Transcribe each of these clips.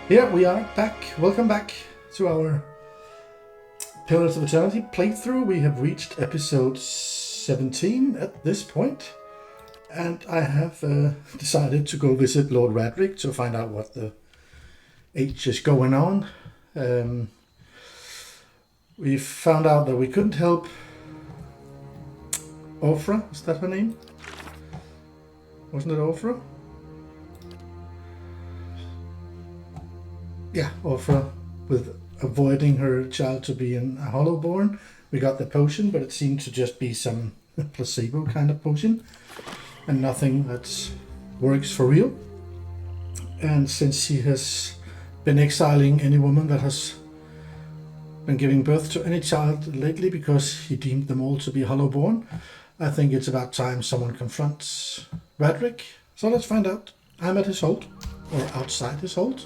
Here we are back. Welcome back to our Pillars of Eternity playthrough. We have reached episode 17 at this point, and I have decided to go visit Lord Raedric to find out what the H is going on. We found out that we couldn't help Orfra. Is that her name? Wasn't it Orfra? Yeah, Orfra, with avoiding her child to be a hollowborn. We got the potion, but it seemed to just be some placebo kind of potion and nothing that works for real. And since he has been exiling any woman that has been giving birth to any child lately because he deemed them all to be hollowborn, I think it's about time someone confronts Raedric. So let's find out. I'm at his hold, or outside his hold.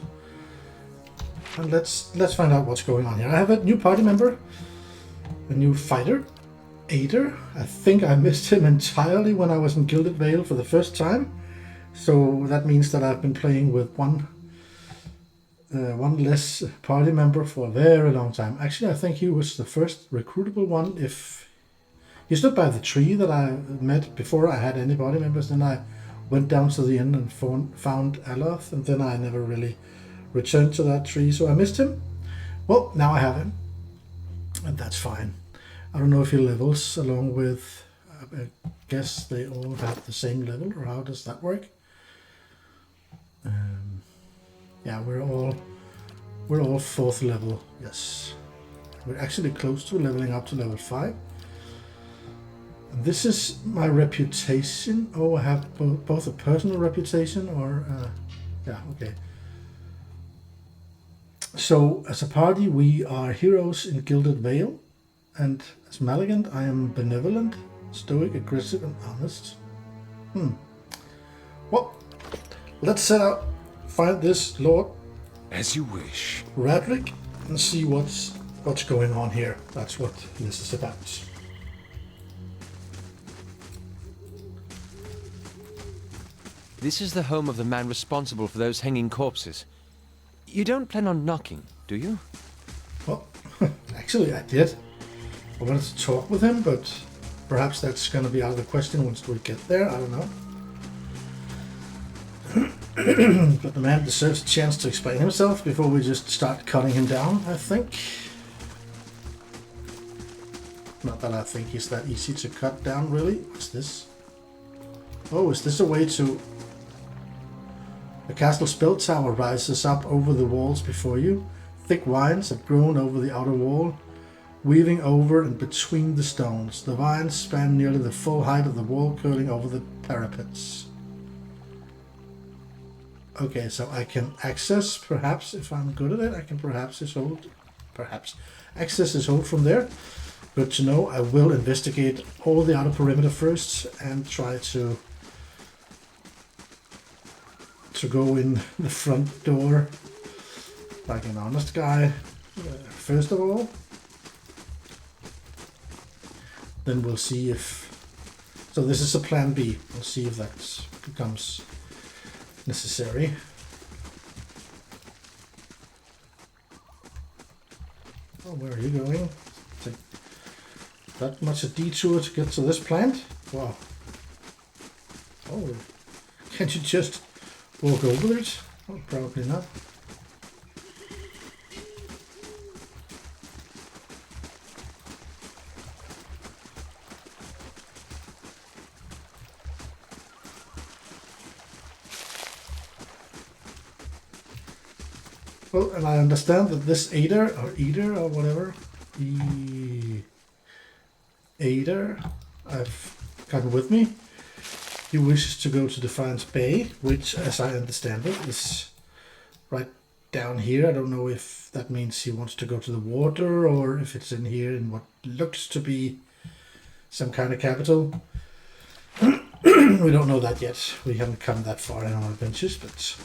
And let's find out what's going on here. I have a new party member, a new fighter, Aider. I think I missed him entirely when I was in Gilded Vale for the first time. So that means that I've been playing with one less party member for a very long time. Actually, I think he was the first recruitable one. If he stood by the tree that I met before I had any party members, then I went down to the inn and found Aloth, and then I never really returned to that tree, so I missed him. Well, now I have him, and that's fine. I don't know if he levels along with, I guess they all have the same level, or how does that work? Yeah, we're all 4th level, yes. We're actually close to leveling up to level 5. This is my reputation. Oh, I have both a personal reputation or, yeah, okay. So, as a party, we are heroes in Gilded Vale, and as Malignant, I am benevolent, stoic, aggressive, and honest. Well, let's set out, find this Lord As you wish. Raedric, and see what's going on here. That's what this is about. This is the home of the man responsible for those hanging corpses. You don't plan on knocking, do you? Well, actually I did. I wanted to talk with him, but perhaps that's going to be out of the question once we get there. I don't know. But the man deserves a chance to explain himself before we just start cutting him down, I think. Not that I think he's that easy to cut down, really. What's this? Oh, is this a way to... The castle's bell tower rises up over the walls before you. Thick vines have grown over the outer wall, weaving over and between the stones. The vines span nearly the full height of the wall, curling over the parapets. Okay, so I can access, perhaps, if I'm good at it, I can perhaps access his hold from there. Good to know. I will investigate all the outer perimeter first and try to go in the front door like an honest guy first of all. Then we'll see if... So this is a plan B. We'll see if that becomes necessary. Oh, where are you going? Take that much a detour to get to this plant? Wow. Oh, can't you just walk over it? Oh, probably not. Well, and I understand that this Aider, or whatever, Aider, I've got with me. He wishes to go to Defiance Bay, which, as I understand it, is right down here. I don't know if that means he wants to go to the water or if it's in here in what looks to be some kind of capital. We don't know that yet. We haven't come that far in our adventures, but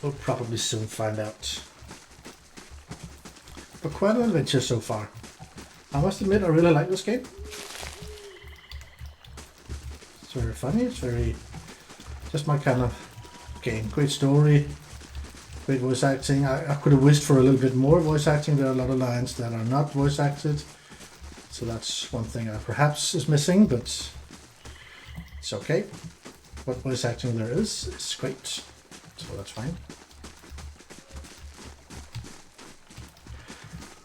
we'll probably soon find out. But quite an adventure so far. I must admit, I really like this game. It's very funny, it's very... just my kind of game. Great story, Great voice acting. I could have wished for a little bit more voice acting. There are a lot of lines that are not voice acted. So that's one thing that perhaps is missing, but it's okay. What voice acting there is great. So that's fine.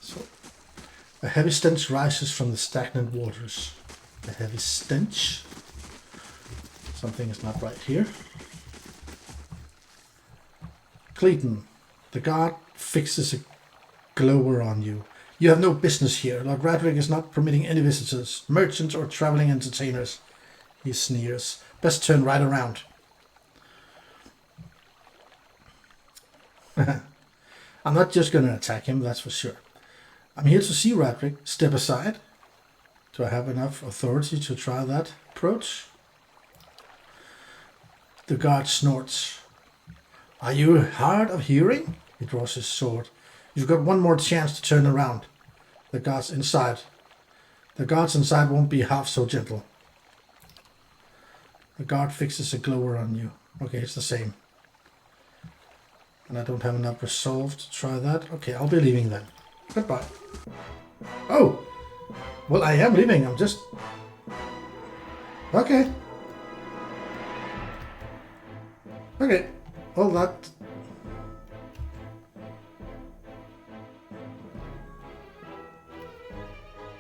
So, a heavy stench rises from the stagnant waters. A heavy stench. Something is not right here. Clayton, the guard fixes a glower on you. You have no business here. Lord Raedric is not permitting any visitors, merchants or traveling entertainers. He sneers. Best turn right around. I'm not just going to attack him, that's for sure. I'm here to see Raedric. Step aside. Do I have enough authority to try that approach? The guard snorts. Are you hard of hearing? He draws his sword. You've got one more chance to turn around. The guards inside. The guards inside won't be half so gentle. The guard fixes a glower on you. Okay, it's the same. And I don't have enough resolve to try that. Okay, I'll be leaving then. Goodbye. Oh! Well, I am leaving. I'm just... Okay. Okay. Well,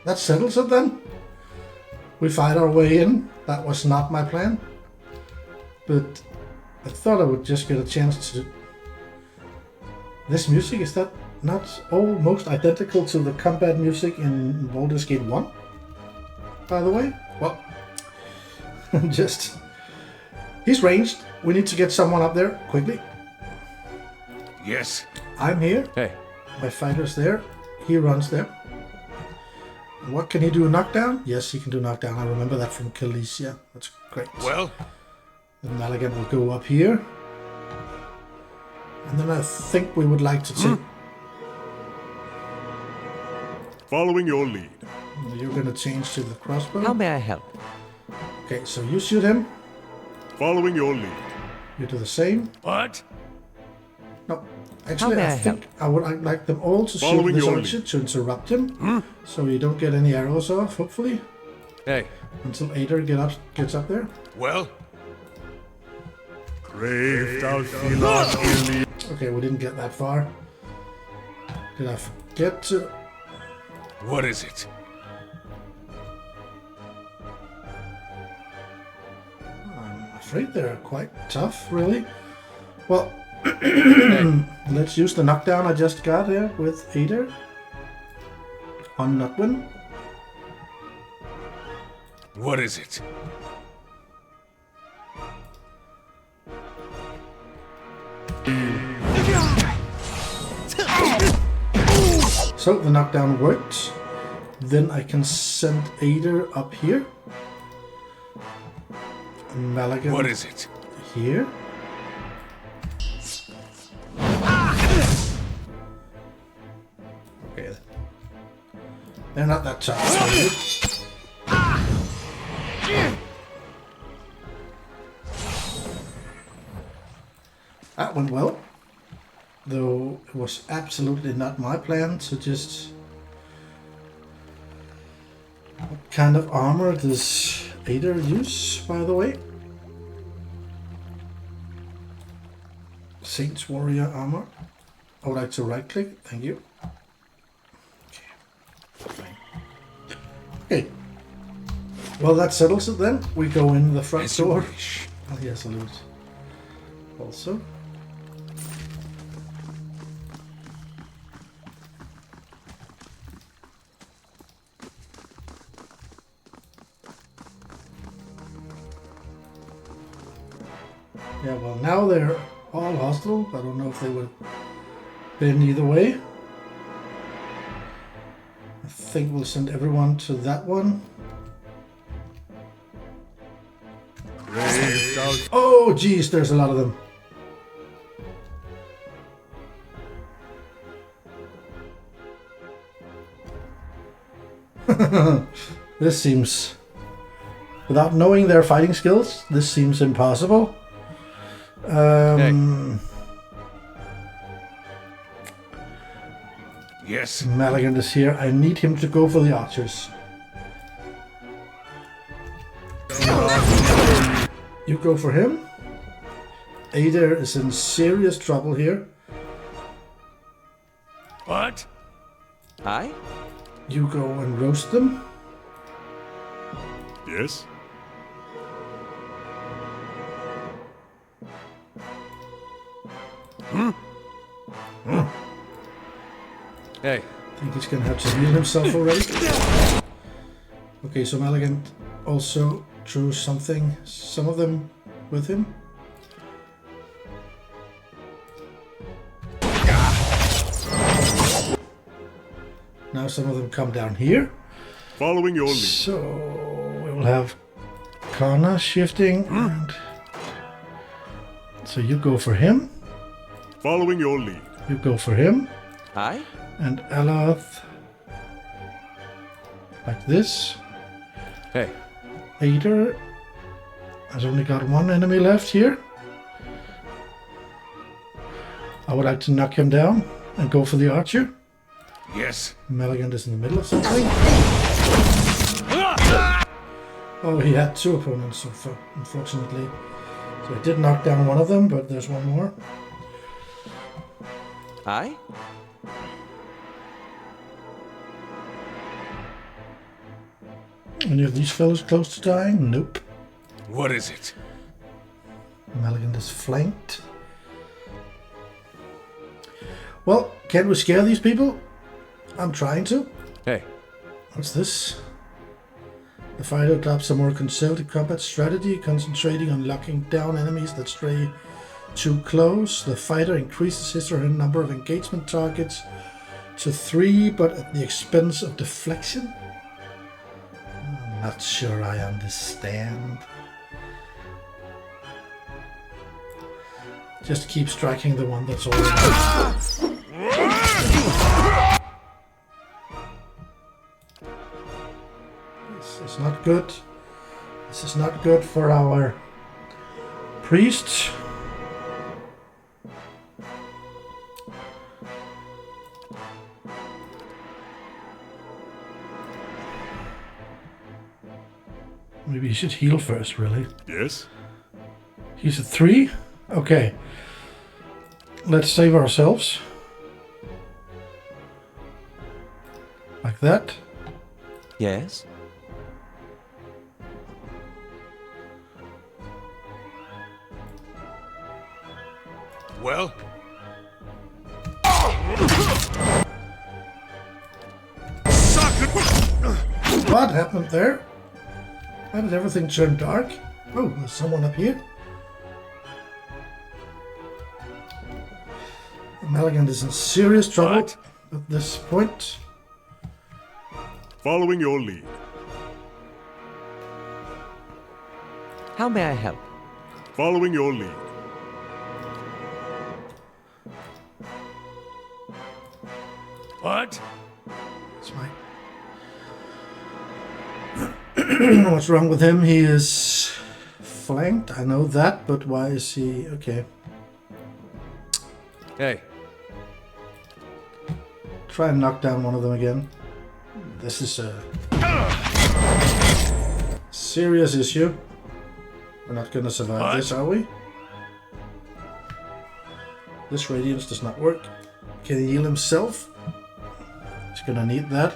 that settles it then. We fight our way in. That was not my plan. But I thought I would just get a chance to... This music, is that not almost identical to the combat music in Baldur's Gate 1? By the way? Well, just... He's ranged. We need to get someone up there quickly. Yes. I'm here. Hey. My fighter's there. He runs there. And what can he do? A knockdown? Yes, he can do knockdown. I remember that from Calicia. That's great. Well? Then Maligan will go up here. And then I think we would like to take... Following your lead. You're going to change to the crossbow. How may I help? Okay, so you shoot him. Following your lead. You do the same. What? No, actually, may I I think I would like them all to shoot Following this your archer to interrupt him, so you don't get any arrows off. Hopefully, Hey. until Ader gets up there. Well? Brave thou Sheila Ili. Okay, we didn't get that far. Did I forget to? What is it? I'm afraid they're quite tough, really. Well, let's use the knockdown I just got here with Ader on Nutwin. What is it? So the knockdown worked. Then I can send Ader up here. And Maligan What is it? here. Okay. They're not that tough. That went well. Though it was absolutely not my plan to just... What kind of armor does Ader use, by the way? Saint's Warrior armor. I would like to right click, thank you. Okay. Okay. Well, that settles it then. We go in the front As you door. wish. Oh, yeah, salute. Also. Yeah, well, now they're all hostile. I don't know if they would have been either way. I think we'll send everyone to that one. Brave thou Oh, geez, there's a lot of them. This seems... Without knowing their fighting skills, this seems impossible. Yes. Maligan is here. I need him to go for the archers. You go for him. Adair is in serious trouble here. What? Aye? You go and roast them. Yes. Hey. I think he's gonna have to heal himself already. Okay, so Maligan also drew some of them with him. Now some of them come down here. Following your lead. So we will have Kana shifting and so you go for him. Following your lead. You go for him. Aye? And Elath like this. Hey. Ader has only got one enemy left here. I would like to knock him down and go for the archer. Yes. Maligan is in the middle of something. Oh, he had two opponents, unfortunately. So I did knock down one of them, but there's one more. Aye? Any of these fellows close to dying? Nope. What is it? Maligan is flanked. Well, can we scare these people? I'm trying to. Hey. What's this? The fighter adopts a more conservative combat strategy, concentrating on locking down enemies that stray too close. The fighter increases his or her number of engagement targets to 3, but at the expense of deflection? I'm not sure I understand. Just keep striking the one that's already... This is not good. This is not good for our priest. Maybe he should heal first, really. Yes. He's at 3? Okay. Let's save ourselves. Like that. Yes? Well. What happened there? Why did everything turn dark? Oh, there's someone up here. Maligan is in serious trouble What? at this point. Following your lead. How may I help? Following your lead. What? It's my... What's wrong with him? He is flanked. I know that, but why is he... Okay. Hey. Try and knock down one of them again. This is a serious issue. We're not gonna survive this, are we? This radiance does not work. Can he heal himself? He's gonna need that.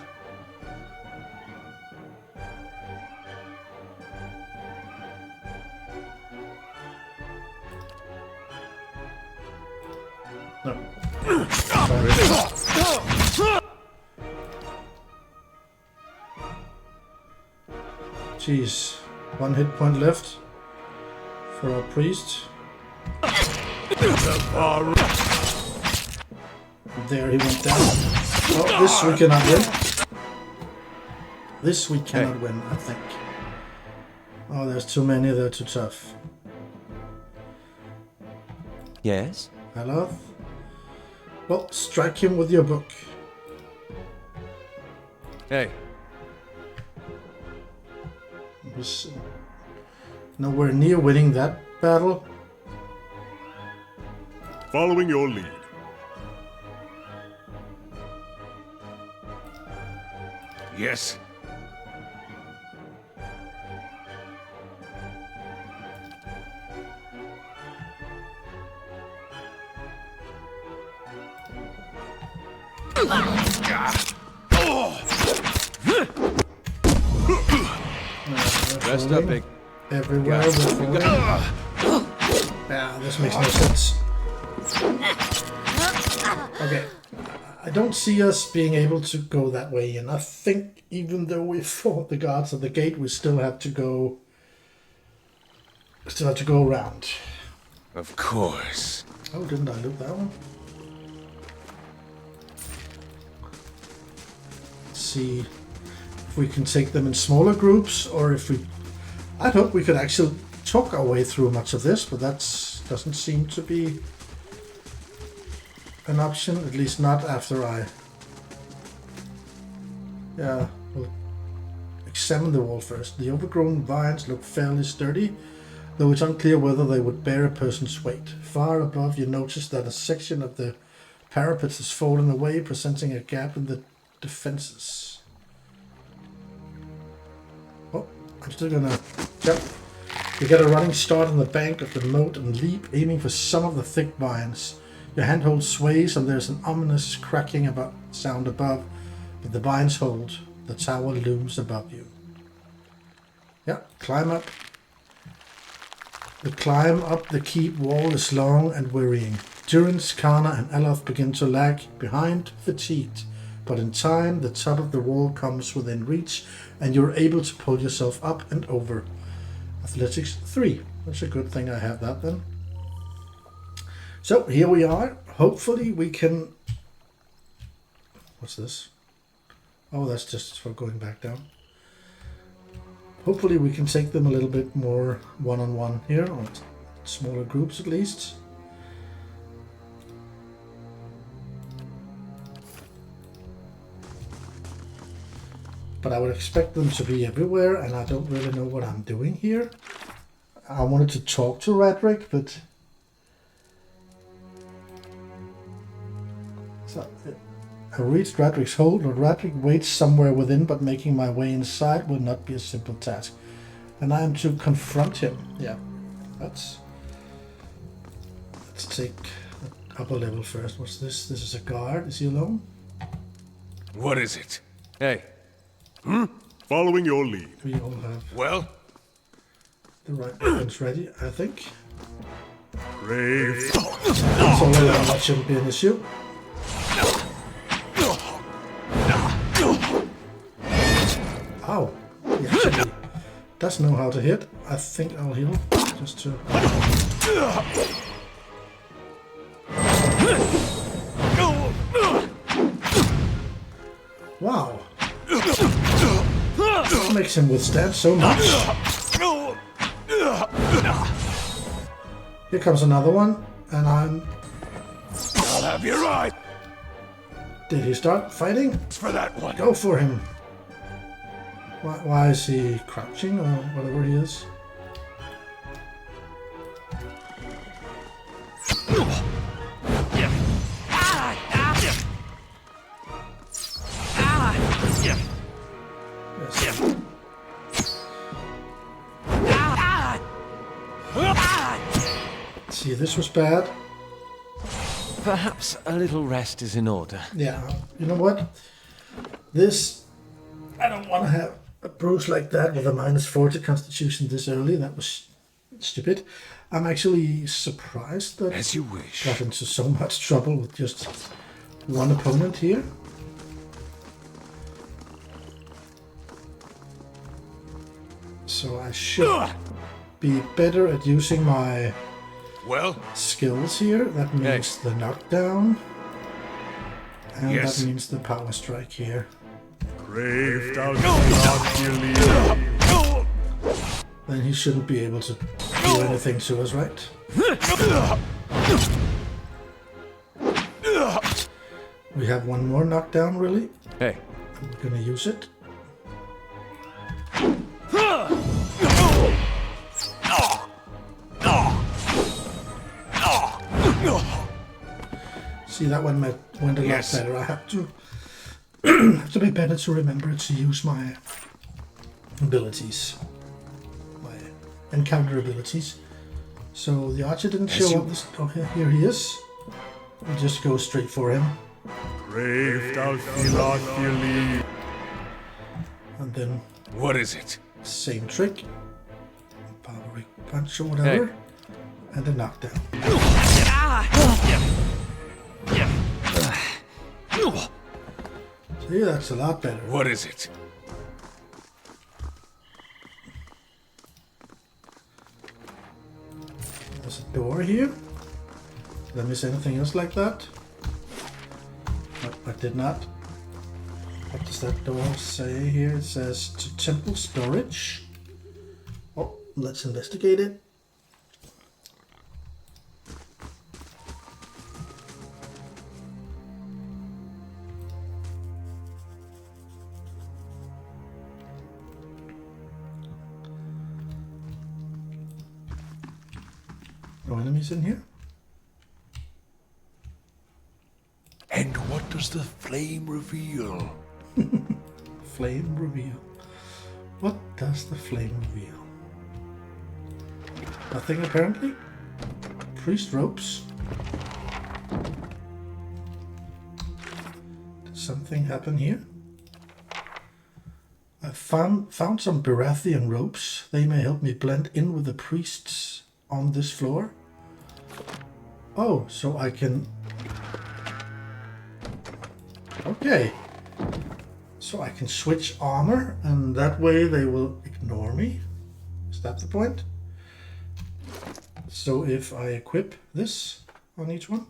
No. Jeez, 1 hit point left for our priest. There he went down. Oh, this we cannot win. This we cannot win, I think. Oh, there's too many, they're too tough. Yes? Hello? Well, strike him with your book. Hey. Was nowhere near winning that battle. Following your lead. Yes. Rest up, big. Everywhere we're falling. Yeah, this makes no sense. Okay. I don't see us being able to go that way, and I think even though we fought the guards at the gate, we still have to go. Still have to go around. Of course. Oh, didn't I loot that one? Let's see if we can take them in smaller groups, or if we. I'd hope we could actually talk our way through much of this, but that doesn't seem to be an option, at least not after I. Yeah, we'll examine the wall first. The overgrown vines look fairly sturdy, though it's unclear whether they would bear a person's weight. Far above, you notice that a section of the parapet has fallen away, presenting a gap in the defenses. Oh, I'm still gonna jump. You get a running start on the bank of the moat and leap, aiming for some of the thick vines. Your handhold sways and there's an ominous cracking sound above, but the vines hold. The tower looms above you. Yeah, climb up. The climb up the keep wall is long and wearying. Durance, Kana and Eloth begin to lag behind, fatigued, but in time the top of the wall comes within reach and you're able to pull yourself up and over. Athletics 3. That's a good thing I have that then. So here we are. Hopefully we can... What's this? Oh, that's just for going back down. Hopefully we can take them a little bit more one-on-one here, or smaller groups at least. But I would expect them to be everywhere, and I don't really know what I'm doing here. I wanted to talk to Raedric, but... So, I reached Raedric's hold. Lord Raedric waits somewhere within, but making my way inside will not be a simple task. And I am to confront him. Yeah, let's take the upper level first. What's this? This is a guard. Is he alone? What is it? Hey, Following your lead. We all have Well, the right weapons ready, I think. brave. So that shouldn't be an issue. Ow. He actually does know how to hit. I think I'll heal. Just to... Wow. That makes him withstand so much. Here comes another one, and I'm... I'll have you right. Did he start fighting? For that one. Go for him. Why is he crouching, or whatever he is? Yes. See, this was bad. perhaps a little rest is in order. Yeah, you know what? This... I don't want to have a bruise like that with a -40 constitution this early. That was stupid. I'm actually surprised that As you wish. I got into so much trouble with just one opponent here. So I should be better at using my skills here. That means the knockdown. And that means the power strike here. Brave down. Then he shouldn't be able to do anything to us, right? We have one more knockdown, really. Hey. We're gonna use it. See, that one went a lot better. I have to have to be better to remember to use my abilities, my encounter abilities. So the archer didn't show up. Oh, here he is. We'll just go straight for him. Brave thou hostility. And then What is it? same trick. Power punch or whatever. And a knockdown. See, that's a lot better. What is it? There's a door here. Did I miss anything else like that? No, I did not. What does that door say here? It says to temple storage. Oh, let's investigate it. No enemies in here? And what does the flame reveal? Flame reveal. What does the flame reveal? Nothing apparently. Priest ropes. Did something happen here? I found some Baratheon ropes. They may help me blend in with the priests on this floor. Oh, so I can... Okay. So I can switch armor, and that way they will ignore me. Is that the point? So if I equip this on each one.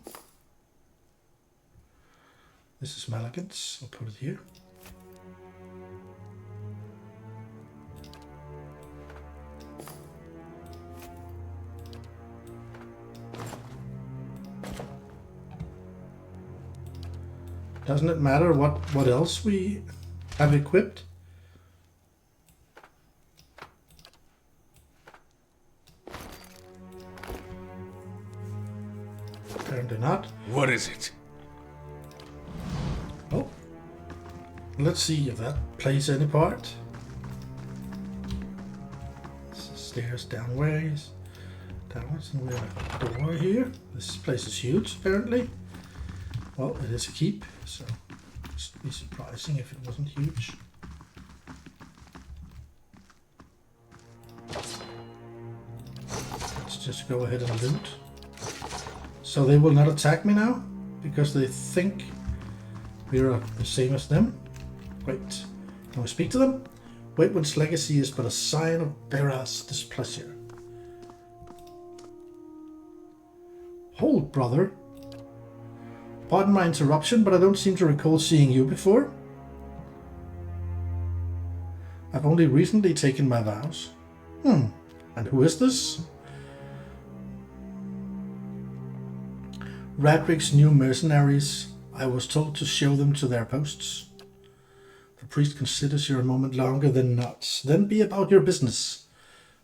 This is Malagant's. I'll put it here. Doesn't it matter what else we have equipped? Apparently not. What is it? Oh. Let's see if that plays any part. Stairs downwards. Downwards, and we have a door here. This place is huge, apparently. Well, it is a keep, so it'd be surprising if it wasn't huge. Let's just go ahead and loot. So they will not attack me now, because they think we're the same as them. Wait, can we speak to them? Waitwood's legacy is but a sign of Bera's displeasure. Hold, brother. Pardon my interruption, but I don't seem to recall seeing you before. I've only recently taken my vows. And who is this? Raedric's new mercenaries. I was told to show them to their posts. The priest considers you a moment longer than not. Then be about your business.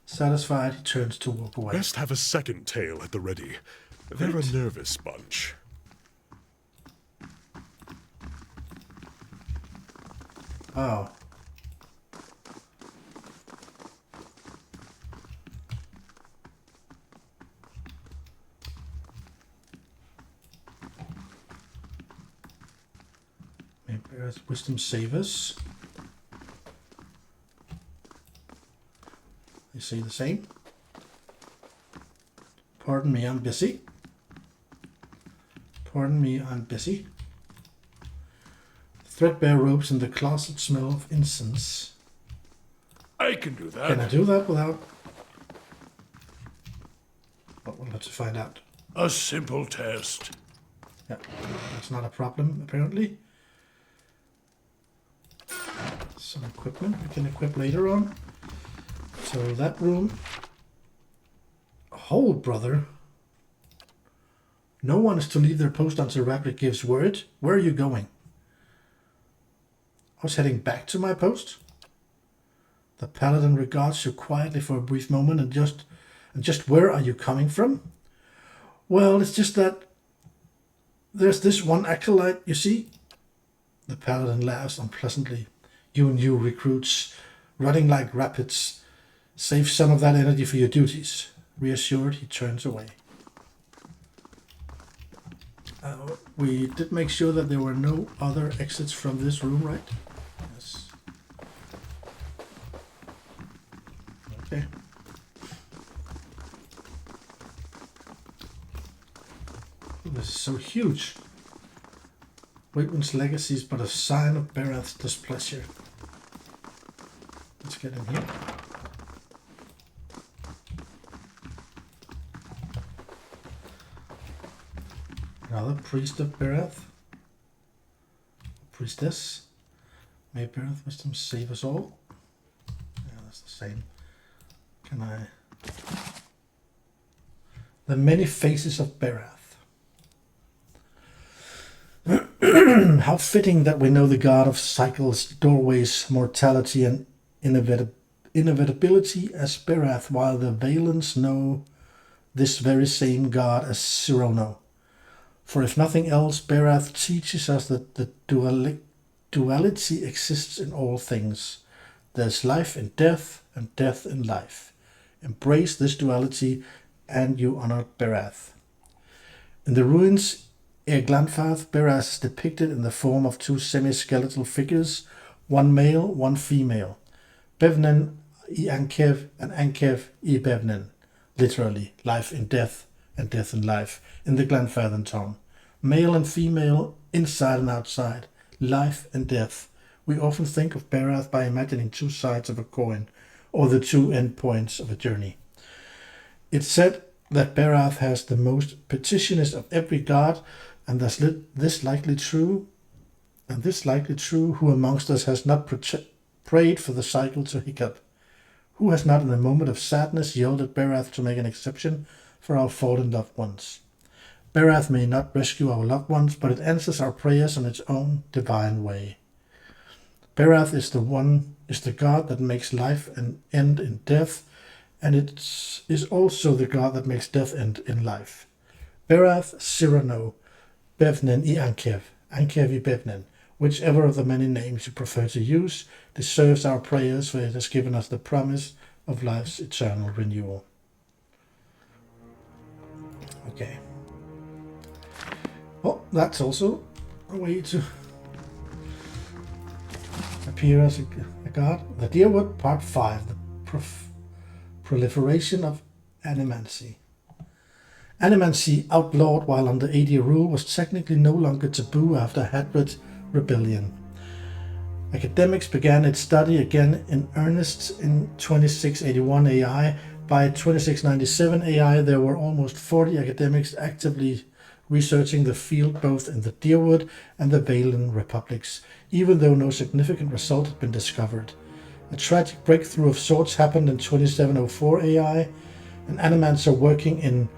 Satisfied, he turns to walk away. Best have a second tail at the ready. They're a nervous bunch. Oh. Maybe there's wisdom savers. They say the same. Pardon me, I'm busy. Pardon me, I'm busy. Threadbare ropes in the closet smell of incense. I can do that. Can I do that without... Well, we'll have to find out. A simple test. Yeah, that's not a problem, apparently. Some equipment we can equip later on. So that room... Hold, brother. No one is to leave their post until Raedric gives word. Where are you going? I was heading back to my post. The paladin regards you quietly for a brief moment and just where are you coming from? Well, it's just that there's this one acolyte, you see. The paladin laughs unpleasantly. You new recruits, running like rapids. Save some of that energy for your duties. Reassured, he turns away. We did make sure that there were no other exits from this room, right? Yes. Okay. This is so huge. Waitman's legacy is but a sign of Barath's displeasure. Let's get in here. Another priest of Barath. Priestess. May Barath wisdom save us all. Yeah, that's the same. Can I... The many faces of Barath. How fitting that we know the god of cycles, doorways, mortality, and inevitability as Barath, while the Valens know this very same god as Cyrano. For if nothing else, Barath teaches us that the duality exists in all things. There's life in death and death in life. Embrace this duality and you honor Barath. In the ruins, Glanfath, Barath is depicted in the form of two semi-skeletal figures, one male, one female. Bevnen I Ankev and Ankev I Bevnen. Literally, life in death and death in life, in the Glanfathan tongue. Male and female, inside and outside, life and death. We often think of Barath by imagining two sides of a coin, or the two endpoints of a journey. It's said that Barath has the most petitioners of every god, and this likely true. Who amongst us has not prayed for the cycle to hiccup? Who has not in a moment of sadness yelled at Barath to make an exception for our fallen loved ones? Barath may not rescue our loved ones, but it answers our prayers in its own divine way. Barath is the god that makes life and end in death, and it is also the god that makes death end in life. Barath, Cyrano, Bevnen I Ankev, Ankev I Bevnen, whichever of the many names you prefer to use, deserves our prayers, for it has given us the promise of life's eternal renewal. Okay. Well, that's also a way to appear as a god. The Deerwood, Part 5, the proliferation of animancy. Animancy, outlawed while under AD rule, was technically no longer taboo after Hadred's rebellion. Academics began its study again in earnest in 2681 AI. By 2697 AI, there were almost 40 academics actively researching the field both in the Deerwood and the Valen republics, even though no significant result had been discovered. A tragic breakthrough of sorts happened in 2704 AI. An animancer working in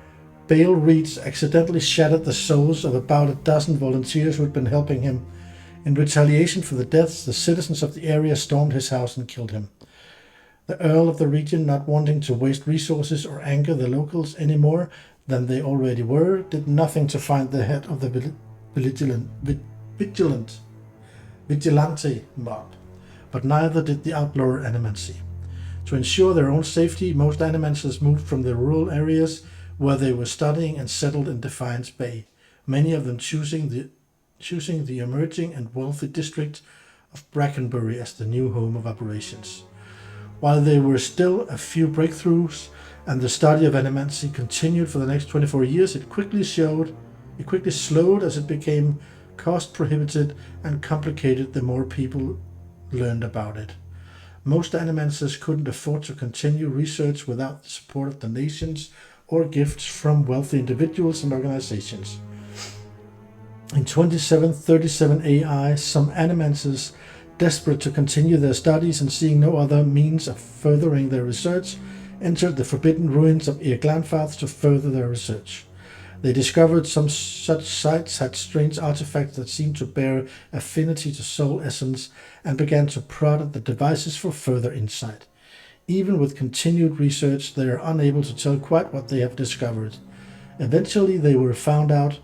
Bale Reeds accidentally shattered the souls of about a dozen volunteers who had been helping him. In retaliation for the deaths, the citizens of the area stormed his house and killed him. The Earl of the region, not wanting to waste resources or anger the locals any more than they already were, did nothing to find the head of the vigilante mob, but neither did the outlaw animancy. To ensure their own safety, most animancers moved from the rural areas where they were studying and settled in Defiance Bay, many of them choosing the emerging and wealthy district of Brackenbury as the new home of operations. While there were still a few breakthroughs and the study of animancy continued for the next 24 years, it quickly slowed as it became cost prohibitive and complicated the more people learned about it. Most animancers couldn't afford to continue research without the support of donations or gifts from wealthy individuals and organizations. In 2737 AI, some animancers, desperate to continue their studies and seeing no other means of furthering their research, entered the forbidden ruins of Glanfath to further their research. They discovered some such sites had strange artifacts that seemed to bear affinity to soul essence and began to prod at the devices for further insight. Even with continued research, they are unable to tell quite what they have discovered. Eventually, they were found out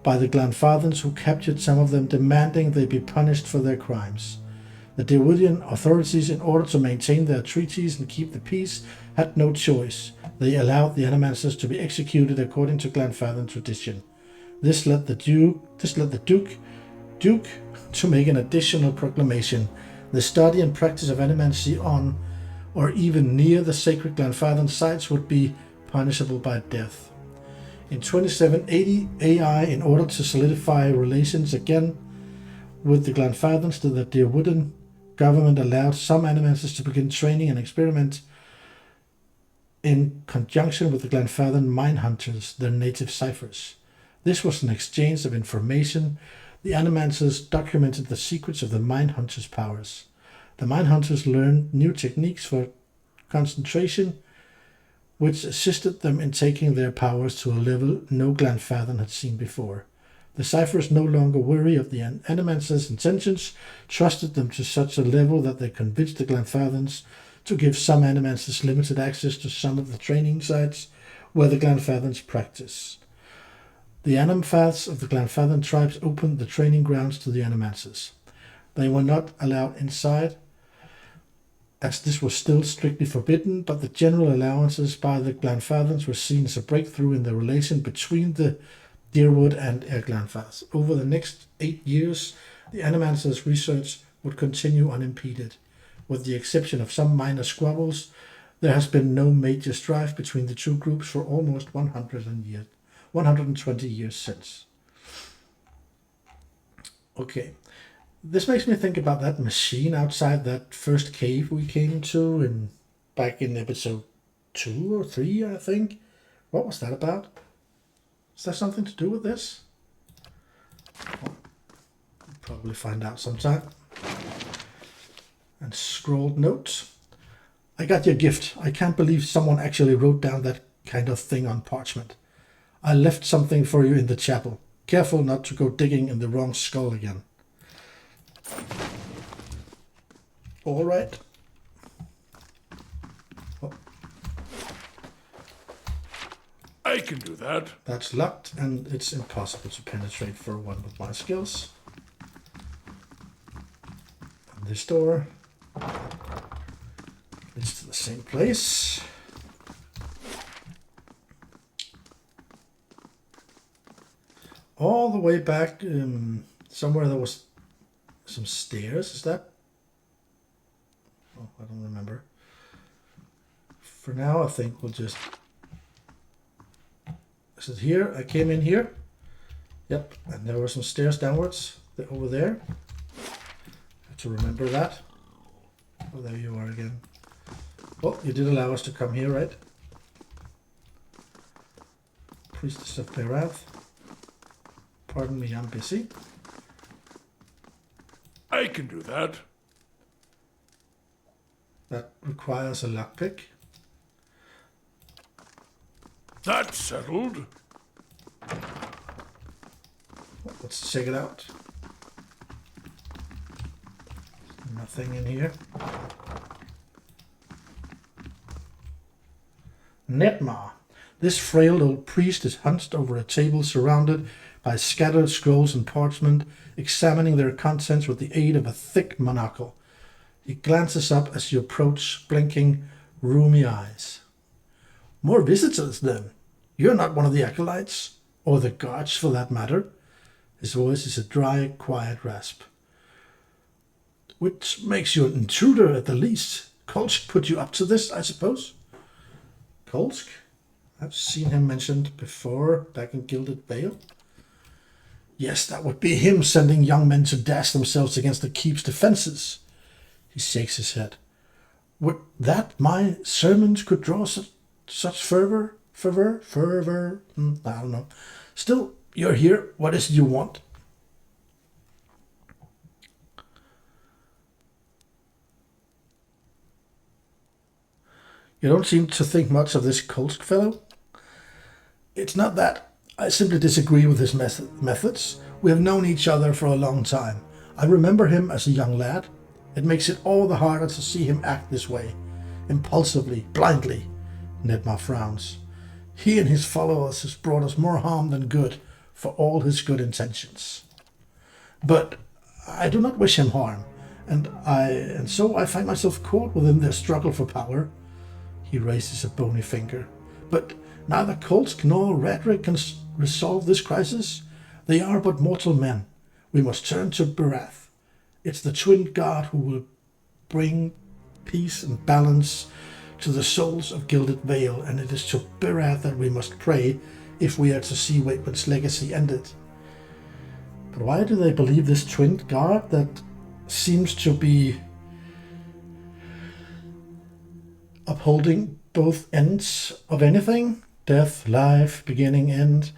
by the Glanfathans, who captured some of them, demanding they be punished for their crimes. The Daewoodian authorities, in order to maintain their treaties and keep the peace, had no choice. They allowed the Animancers to be executed according to Glanfathan tradition. This led the Duke to make an additional proclamation. The study and practice of animancy on or even near the sacred Glanfathan sites would be punishable by death. In 2780 AI, in order to solidify relations again with the Glanfathans, the Daewoodan government allowed some animancers to begin training and experiment in conjunction with the Glanfathan mine hunters, their native ciphers. This was an exchange of information. The animancers documented the secrets of the mine hunters' powers. The mine hunters learned new techniques for concentration, which assisted them in taking their powers to a level no Glanfathan had seen before. The ciphers, no longer wary of the Animancers' intentions, trusted them to such a level that they convinced the Glanfathans to give some Animancers limited access to some of the training sites where the Glanfathans practiced. The Animfaths of the Glanfathan tribes opened the training grounds to the Animancers. They were not allowed inside, as this was still strictly forbidden, but the general allowances by the Glanfathans were seen as a breakthrough in the relation between the Deerwood and Glanfaths. Over the next 8 years, the Animancers' research would continue unimpeded. With the exception of some minor squabbles, there has been no major strife between the two groups for almost 120 years since. Okay, this makes me think about that machine outside that first cave we came to back in episode 2 or 3, I think. What was that about? Is there something to do with this? We'll probably find out sometime. And scrolled notes. I got your gift. I can't believe someone actually wrote down that kind of thing on parchment. I left something for you in the chapel. Careful not to go digging in the wrong skull again. All right. Oh. I can do that. That's locked, and it's impossible to penetrate for one with my skills. And this door leads to the same place. All the way back, somewhere there was some stairs. Is that? Oh, I don't remember. For now, I think we'll just... Is it here? I came in here. Yep, and there were some stairs downwards over there. Have to remember that. Oh, there you are again. Oh, you did allow us to come here, right? Priestess of Berath. Pardon me, I'm busy. I can do that. That requires a lockpick. That's settled. Let's check it out. Nothing in here. Netmar. This frail old priest is hunched over a table surrounded by scattered scrolls and parchment, examining their contents with the aid of a thick monocle. He glances up as you approach, blinking rheumy eyes. More visitors, then. You're not one of the acolytes, or the guards for that matter. His voice is a dry, quiet rasp. Which makes you an intruder at the least. Kolsk put you up to this, I suppose? Kolsk? I've seen him mentioned before, back in Gilded Vale. Yes, that would be him sending young men to dash themselves against the keep's defenses. He shakes his head. Would that my sermons could draw such fervor? I don't know. Still, you're here. What is it you want? You don't seem to think much of this Kolsk fellow. It's not that. I simply disagree with his methods. We have known each other for a long time. I remember him as a young lad. It makes it all the harder to see him act this way. Impulsively, blindly. Nedmar frowns. He and his followers has brought us more harm than good. for all his good intentions. But I do not wish him harm, and so I find myself caught within their struggle for power. He raises a bony finger. But neither Kolsk nor Raedric can resolve this crisis. They are but mortal men. We must turn to Barath. It's the twin god who will bring peace and balance to the souls of Gilded Vale, and it is to Barath that we must pray if we are to see Waitman's legacy ended. But why do they believe this twin god that seems to be upholding both ends of anything? Death, life, beginning, end.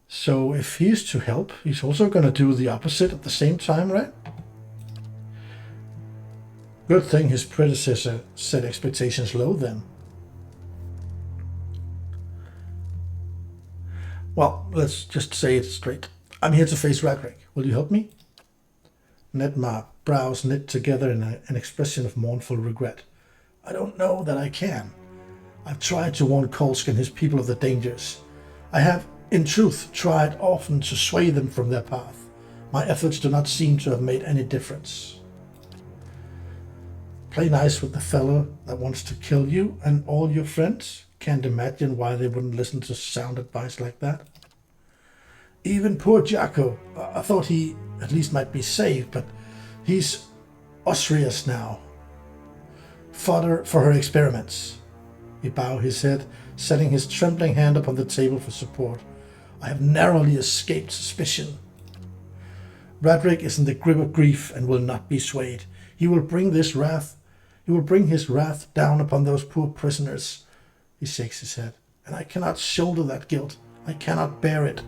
So if he's to help, he's also going to do the opposite at the same time, right? Good thing his predecessor set expectations low then. Well, let's just say it straight. I'm here to face Raedric. Will you help me? Nedmar's brows knit together in an expression of mournful regret. I don't know that I can. I've tried to warn Kolsk and his people of the dangers. I have, in truth, tried often to sway them from their path. My efforts do not seem to have made any difference. Play nice with the fellow that wants to kill you and all your friends? Can't imagine why they wouldn't listen to sound advice like that. Even poor Jacko, I thought he at least might be saved, but he's Osrius now. Fodder for her experiments. He bowed his head, setting his trembling hand upon the table for support. I have narrowly escaped suspicion. Raedric is in the grip of grief and will not be swayed. He will bring his wrath down upon those poor prisoners. He shakes his head. And I cannot shoulder that guilt. I cannot bear it.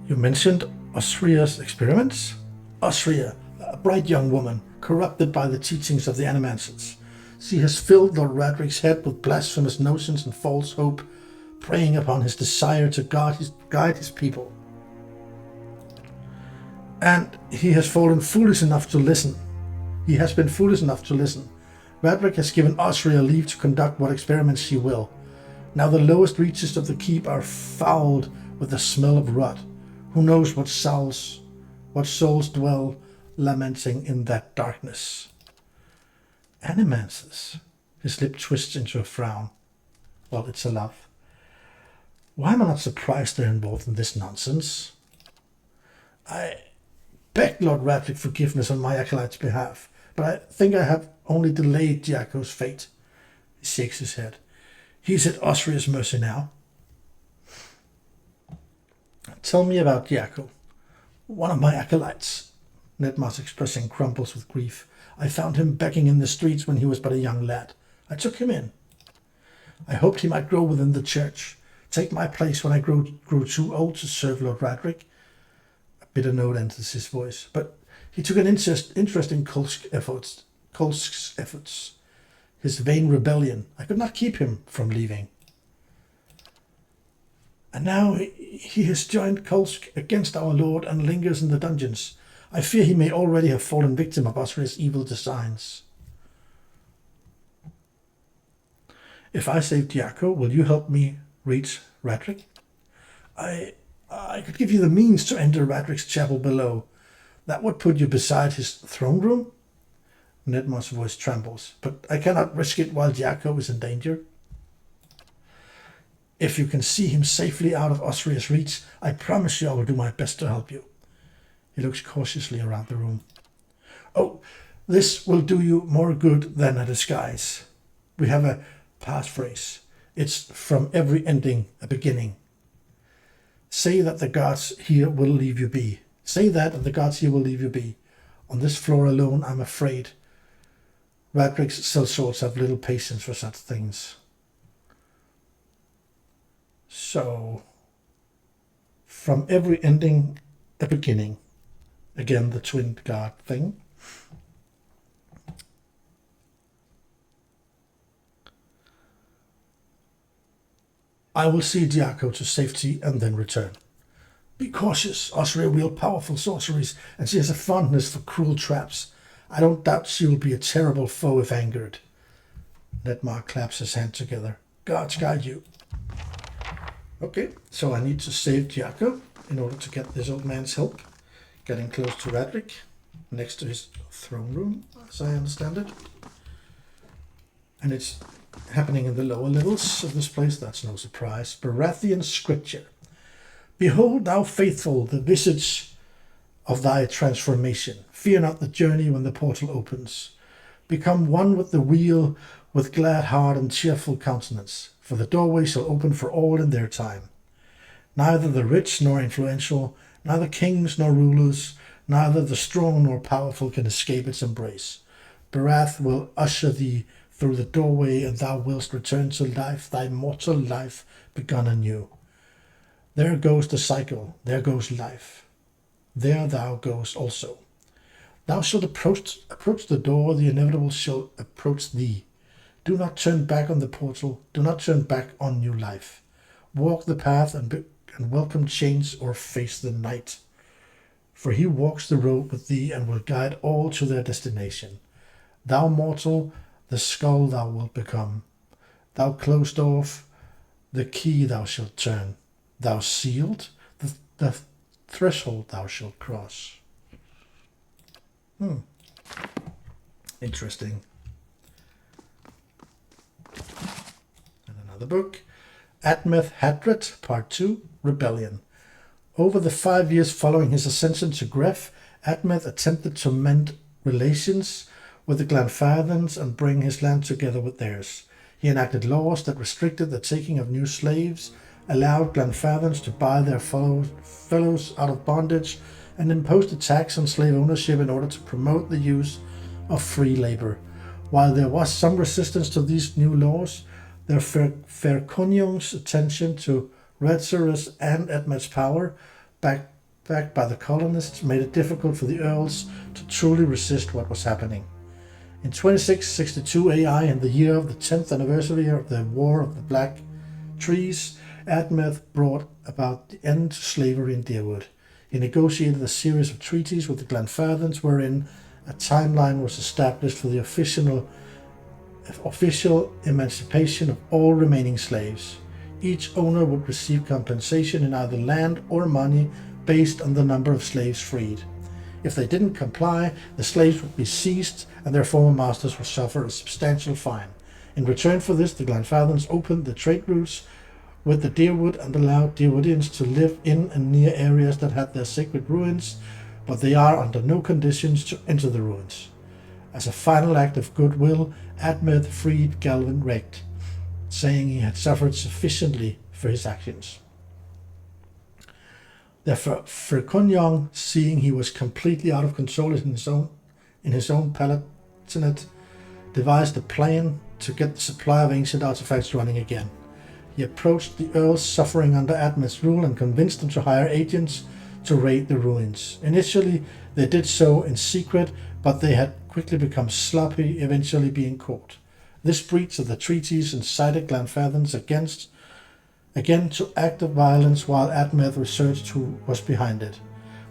You mentioned Osria's experiments? Osria, a bright young woman, corrupted by the teachings of the Animancers. She has filled Lord Raedric's head with blasphemous notions and false hope, preying upon his desire to guide his people. And he has fallen foolish enough to listen. He has been foolish enough to listen. Raedric has given Osria leave to conduct what experiments she will. Now the lowest reaches of the keep are fouled with the smell of rot. Who knows what souls dwell lamenting in that darkness? Animancers. His lip twists into a frown. Well, it's a laugh. Why am I not surprised they're involved in this nonsense? I beg Lord Raedric forgiveness on my acolyte's behalf, but I think I have only delayed Jacko's fate. He shakes his head. He's at Osria's mercy now. Tell me about Jacko. One of my acolytes. Nedmar's expression crumbles with grief. I found him begging in the streets when he was but a young lad. I took him in. I hoped he might grow within the church, take my place when I grew too old to serve Lord Raedric. A bitter note enters his voice, but he took an interest in Kolsk's efforts. His vain rebellion. I could not keep him from leaving. And now he has joined Kolsk against our lord and lingers in the dungeons. I fear he may already have fallen victim of Osria's evil designs. If I save Jacko, will you help me reach Raedric? I could give you the means to enter Raedric's chapel below. That would put you beside his throne room? Nedmar's voice trembles. But I cannot risk it while Jacko is in danger. If you can see him safely out of Osria's reach, I promise you I will do my best to help you. He looks cautiously around the room. Oh, this will do you more good than a disguise. We have a passphrase. It's from every ending a beginning. Say that the guards here will leave you be. Say that and the guards here will leave you be. On this floor alone, I'm afraid. Raedric's sellswords have little patience for such things. So, from every ending, a beginning. Again, the twin guard thing. I will see Jacko to safety and then return. Be cautious. Osria wields powerful sorceries, and she has a fondness for cruel traps. I don't doubt she will be a terrible foe if angered. Nedmar claps his hands together. Guards guide you. Okay, so I need to save Giaco in order to get this old man's help. Getting close to Raedric, next to his throne room, as I understand it. And it's happening in the lower levels of this place, that's no surprise. Baratheon scripture. Behold, thou faithful, the visage of thy transformation. Fear not the journey when the portal opens. Become one with the wheel, with glad heart and cheerful countenance, for the doorway shall open for all in their time. Neither the rich nor influential, neither kings nor rulers, neither the strong nor powerful can escape its embrace. Barath will usher thee through the doorway, and thou wilt return to life, thy mortal life begun anew. There goes the cycle, there goes life. There thou goes also. Thou shalt approach the door, the inevitable shall approach thee. Do not turn back on the portal, do not turn back on new life. Walk the path and welcome change or face the night. For he walks the road with thee and will guide all to their destination. Thou mortal, the skull thou wilt become. Thou closed off, the key thou shalt turn. Thou sealed, the threshold thou shalt cross. Interesting. And another book. Admeth Hadret, Part 2, Rebellion. Over the 5 years following his ascension to Gref, Admeth attempted to mend relations with the Glenfarthans and bring his land together with theirs. He enacted laws that restricted the taking of new slaves, allowed Glenfarthans to buy their fellows out of bondage, and imposed a tax on slave ownership in order to promote the use of free labor. While there was some resistance to these new laws, their Fairconiung's attention to Raedrics and Edmund's power, backed by the colonists, made it difficult for the earls to truly resist what was happening. In 2662 AI, in the year of the 10th anniversary of the War of the Black Trees, Admeth brought about the end to slavery in Deerwood. He negotiated a series of treaties with the Glenfarthans wherein a timeline was established for the official emancipation of all remaining slaves. Each owner would receive compensation in either land or money based on the number of slaves freed. If they didn't comply, the slaves would be seized and their former masters would suffer a substantial fine. In return for this, the Glenfarthans opened the trade routes with the Deerwood and allowed Deerwoodians to live in and near areas that had their sacred ruins, but they are under no conditions to enter the ruins. As a final act of goodwill, Admeth freed Galvin Recht, saying he had suffered sufficiently for his actions. Therefore, Fairconiung, seeing he was completely out of control in his own palatinate, devised a plan to get the supply of ancient artifacts running again. He approached the earls suffering under Admeth's rule and convinced them to hire agents to raid the ruins. Initially, they did so in secret, but they had quickly become sloppy, eventually being caught. This breach of the treaties incited Glenfarthans again to active violence, while Admeth researched who was behind it.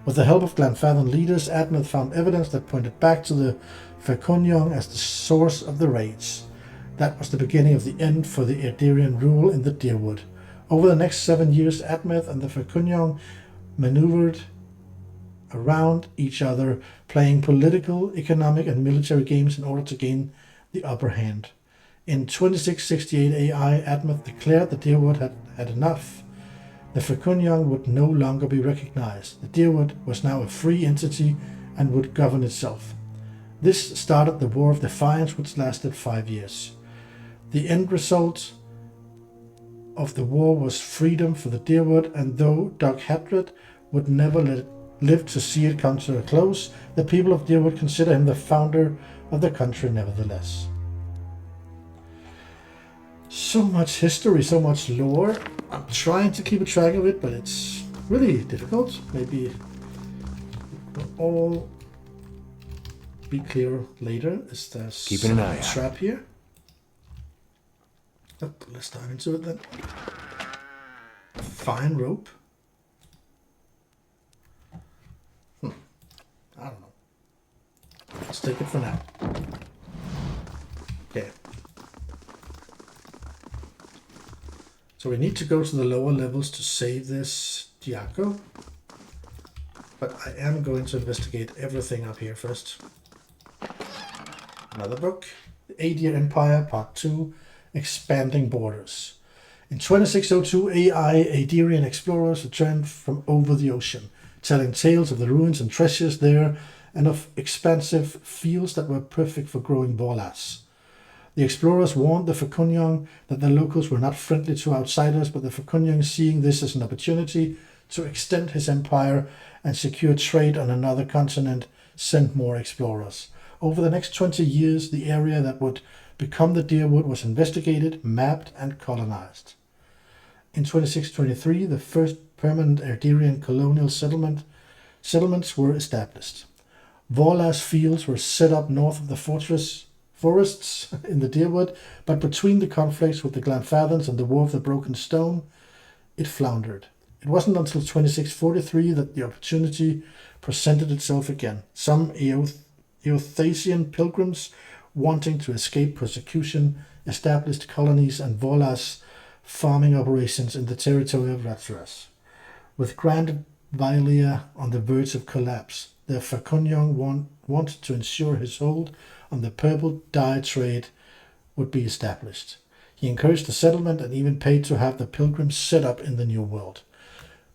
With the help of Glenfarthan leaders, Admeth found evidence that pointed back to the Fairconiung as the source of the raids. That was the beginning of the end for the Edirien rule in the Deerwood. Over the next 7 years, Admeth and the Fairconiung maneuvered around each other, playing political, economic, and military games in order to gain the upper hand. In 2668 AI, Admeth declared the Deerwood had enough. The Fairconiung would no longer be recognized. The Deerwood was now a free entity and would govern itself. This started the War of Defiance, which lasted 5 years. The end result of the war was freedom for the Deerwood, and though Doug Hadret would never live to see it come to a close, the people of Deerwood consider him the founder of the country nevertheless. So much history, so much lore. I'm trying to keep a track of it, but it's really difficult. Maybe it'll all be clear later. Is there Keeping an eye a trap here? Oh, let's dive into it then. Fine rope. I don't know. Let's take it for now. Okay. So we need to go to the lower levels to save this Diaco. But I am going to investigate everything up here first. Another book. The Aedir Empire, Part 2, Expanding Borders. In 2602, AI Aedirian explorers returned from over the ocean, telling tales of the ruins and treasures there and of expansive fields that were perfect for growing Vorlas. The explorers warned the Fecunyon that the locals were not friendly to outsiders, but the Fecunyon, seeing this as an opportunity to extend his empire and secure trade on another continent, sent more explorers. Over the next 20 years, the area that would become the Deerwood was investigated, mapped, and colonized. In 2623, the first permanent Aedirian colonial settlements were established. Vorlas fields were set up north of the forests in the Deerwood, but between the conflicts with the Glanfathans and the War of the Broken Stone, it floundered. It wasn't until 2643 that the opportunity presented itself again. Some Eothasian pilgrims wanting to escape persecution established colonies and Vorlas farming operations in the territory of Raedrics. With Grand Valia on the verge of collapse, the Fecunyon wanted to ensure his hold on the purple dye trade would be established. He encouraged the settlement and even paid to have the pilgrims set up in the New World.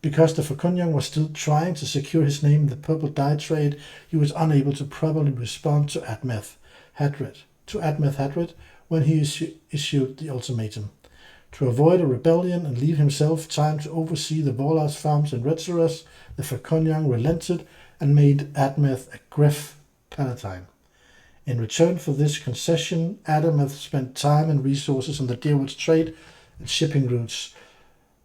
Because the Fecunyon was still trying to secure his name in the purple dye trade, he was unable to properly respond to Admeth Hadred when he issued the ultimatum. To avoid a rebellion and leave himself time to oversee the Vorlas farms in Raedrics, the Fecunyon relented and made Admeth a Gref Palatine. In return for this concession, Admeth spent time and resources on the Deerwood's trade and shipping routes,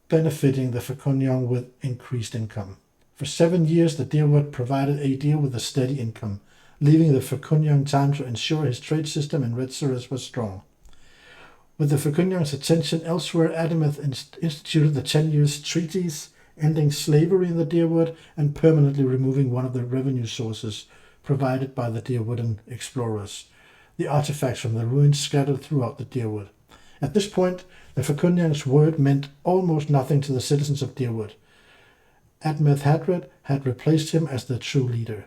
benefiting the Fecunyon with increased income. For 7 years, the Deerwood provided Aedir with a steady income, leaving the Fecunyon time to ensure his trade system in Raedrics was strong. With the Fecunyon's attention elsewhere, Admeth instituted the 10 Years' Treaties, ending slavery in the Deerwood and permanently removing one of the revenue sources provided by the Deerwooden explorers, the artifacts from the ruins scattered throughout the Deerwood. At this point, the Fecunyon's word meant almost nothing to the citizens of Deerwood. Admeth Hadred had replaced him as the true leader.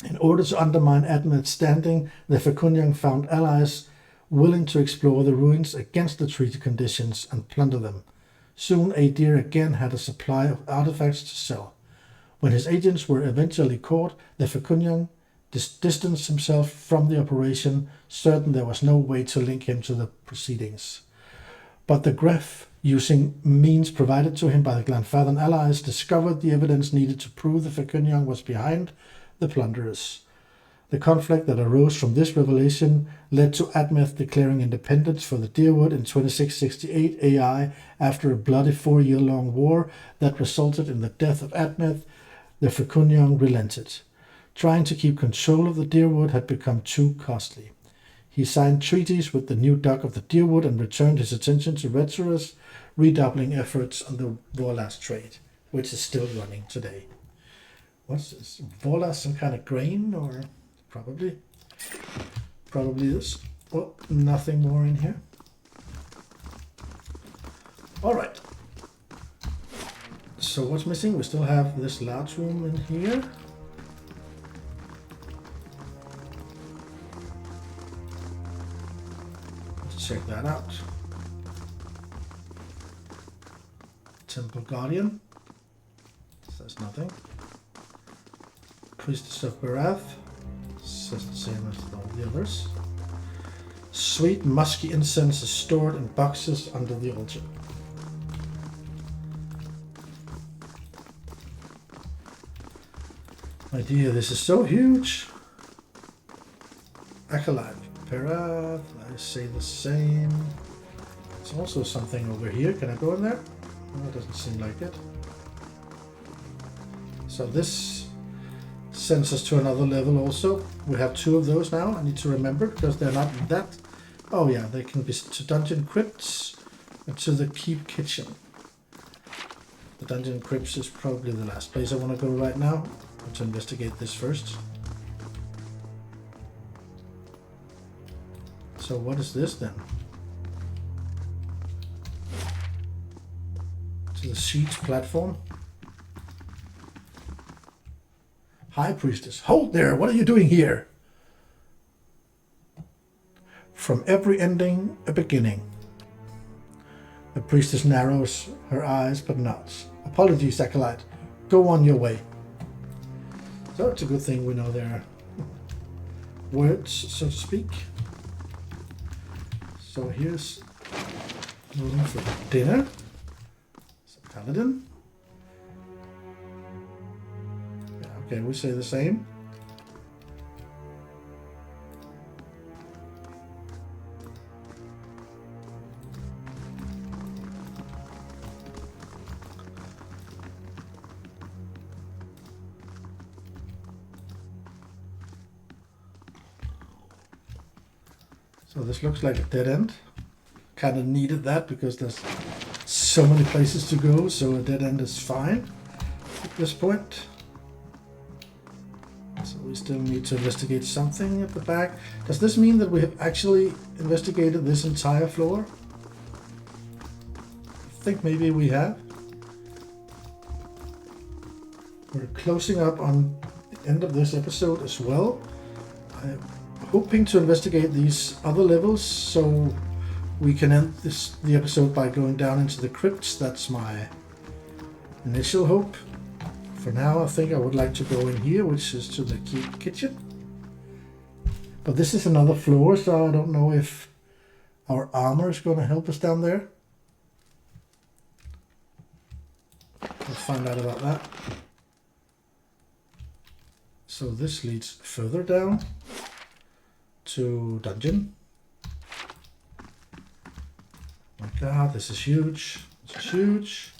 In order to undermine Admeth's standing, the Fecunyon found allies willing to explore the ruins against the treaty conditions and plunder them. Soon Aedir again had a supply of artifacts to sell. When his agents were eventually caught, the Fecunyon distanced himself from the operation, certain there was no way to link him to the proceedings. But the Gref, using means provided to him by the Glanfathan allies, discovered the evidence needed to prove the Fecunyon was behind the plunderers. The conflict that arose from this revelation led to Admeth declaring independence for the Deerwood in 2668 AI after a bloody 4-year-long war that resulted in the death of Admeth. The Fecunyon relented. Trying to keep control of the Deerwood had become too costly. He signed treaties with the new Duck of the Deerwood and returned his attention to Raedrics, redoubling efforts on the Vorlas trade, which is still running today. What's this? Vorlas, some kind of grain, or probably this. Oh, nothing more in here. All right. So what's missing? We still have this large room in here. Let's check that out. Temple Guardian. Says nothing. Priestess of Barath. Says the same as all the others. Sweet musky incense is stored in boxes under the altar. My dear, this is so huge. Acolyte, Parath, I say the same. There's also something over here. Can I go in there? No, it doesn't seem like it. So this sends us to another level also. We have 2 of those now. I need to remember because they're not that. Oh yeah, they can be to dungeon crypts and to the keep kitchen. The dungeon crypts is probably the last place I want to go right now. To investigate this first. So what is this then? siege platform. High Priestess, hold there! What are you doing here? From every ending, a beginning. The priestess narrows her eyes but nods. Apologies, Acolyte. Go on your way. So it's a good thing we know their words, so to speak. So here's room for dinner. So Paladin. Yeah, okay, we say the same. So this looks like a dead end. Kind of needed that because there's so many places to go, so a dead end is fine at this point. So we still need to investigate something at the back. Does this mean that we have actually investigated this entire floor? I think maybe we have. We're closing up on the end of this episode as well. I'm hoping to investigate these other levels so we can end the episode by going down into the crypts. That's my initial hope. For now, I think I would like to go in here, which is to the kitchen. But this is another floor, so I don't know if our armor is going to help us down there. We'll find out about that. So this leads further down to dungeon. My god, this is huge. This is huge.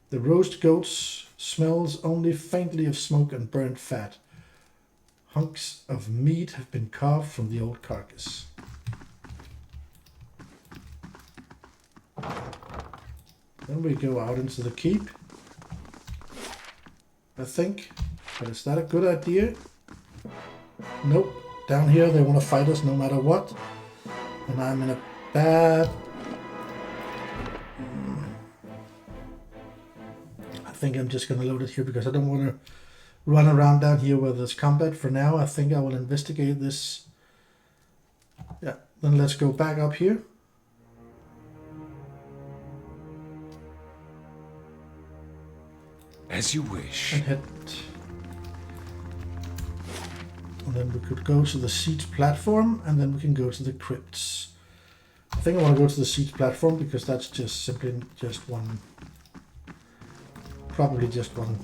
The roast goats smells only faintly of smoke and burnt fat. Hunks of meat have been carved from the old carcass. Then we go out into the keep, I think. But is that a good idea? Nope. Down here they want to fight us no matter what. And I'm in a bad... I think I'm just going to load it here because I don't want to run around down here where there's combat. For now, I think I will investigate this. Yeah, then let's go back up here. As you wish. And head... And then we could go to the siege platform, and then we can go to the crypts. I think I want to go to the siege platform because that's just simply just one... Probably just one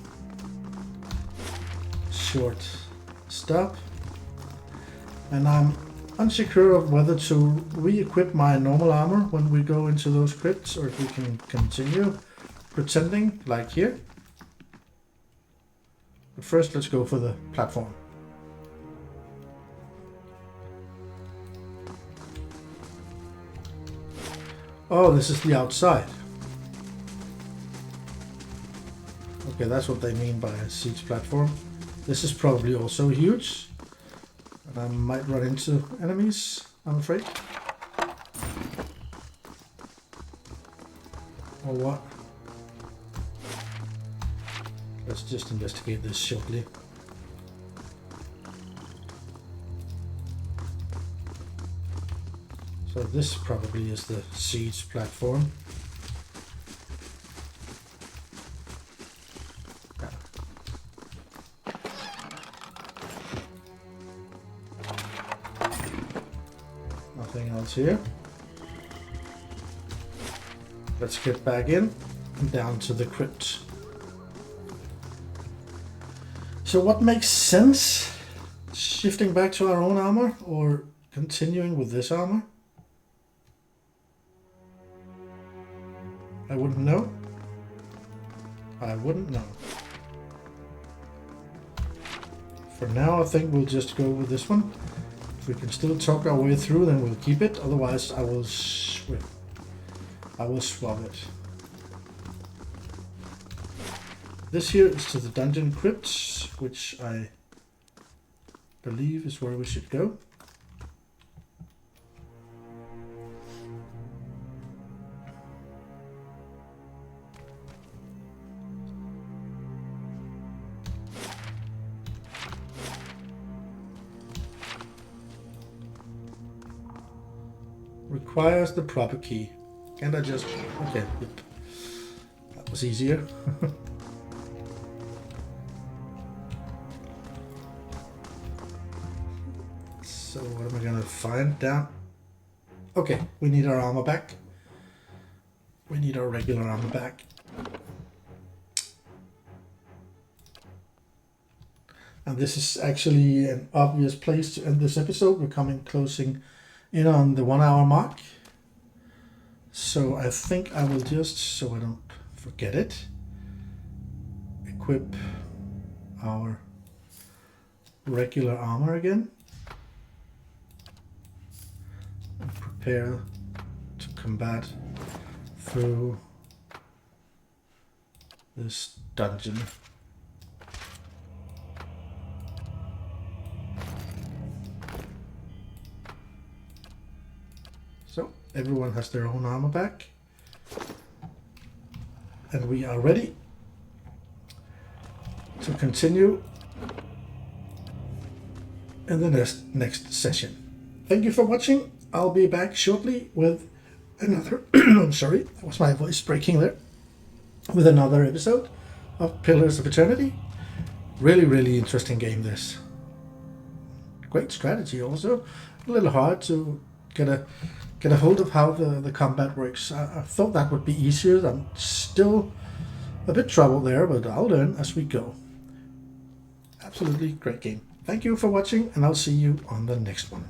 short stop. And I'm unsure of whether to re-equip my normal armor when we go into those crypts, or if we can continue pretending like here. But first let's go for the platform. Oh, this is the outside. Okay, that's what they mean by a siege platform. This is probably also huge. And I might run into enemies, I'm afraid. Or what? Let's just investigate this shortly. So this probably is the siege platform. Nothing else here. Let's get back in and down to the crypt. So what makes sense? Shifting back to our own armor or continuing with this armor? I wouldn't know. I wouldn't know. For now, I think we'll just go with this one. If we can still talk our way through, then we'll keep it. Otherwise, I will swap it. This here is to the dungeon crypts, which I believe is where we should go. requires the proper key. Can't I just... Okay, yep. That was easier. So what am I gonna find down? Okay, we need our armor back. We need our regular armor back. And this is actually an obvious place to end this episode. We're closing in on the 1 hour mark. So I think I will just, so I don't forget it, equip our regular armor again. And prepare to combat through this dungeon. So everyone has their own armor back, and we are ready to continue in the next session. Thank you for watching. I'll be back shortly with another I'm sorry, that was my voice breaking there, with another episode of Pillars of Eternity. Really interesting game, this. Great strategy also. A little hard to get a hold of how the combat works. I thought that would be easier. I'm still a bit troubled there, but I'll learn as we go. Absolutely great game. Thank you for watching, and I'll see you on the next one.